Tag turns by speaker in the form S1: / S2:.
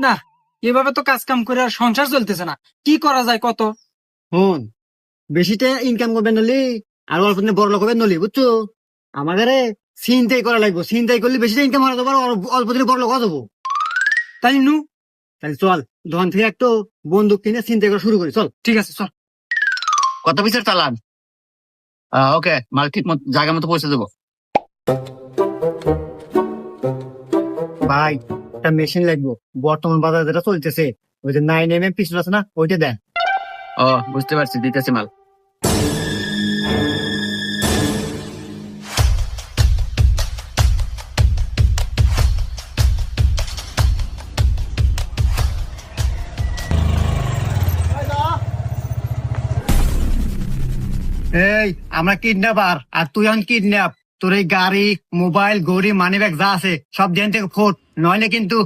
S1: না, এভাবে তো কাজ কাম করে আর সংসার চলতেছে না। কি করা যায় কত?
S2: হন, বেশিটা ইনকাম করবেন নলি আর অল্প দিনে বড় লোক হবেন নলি, বুঝছো? আমাদের চিন্তাই করা লাগবো, চিন্তাই করলে বেশিটা ইনকাম করা যাবো আর অল্প দিনে বড় লোক হওয়া যাবো।
S1: তাই নু।
S2: তাহলে চল, দোকান থেকে একটু বন্দুক কিনে চিন্তা করা শুরু করি, চল।
S1: ঠিক আছে, চল।
S3: কত পিসের চালান? ওকে, মাল ঠিক মতো জায়গা মতো পৌঁছে দেবো।
S2: ভাই, একটা মেশিন লাগবো, বর্তমান বাজারে যেটা চলতেছে, ওই যে 9mm পিস্তল আছে না, ওইটা দেন।
S3: ও, বুঝতে পারছি, দিতেছি মাল।
S2: এই, আমরা কিডন্যাপার আর তুই আন কিডন্যাপ। তোর এই গাড়ি, মোবাইল, গড়ি, মানি ব্যাগ যা আছে সব দেন থেকে ফোট, নইলে কিন্তু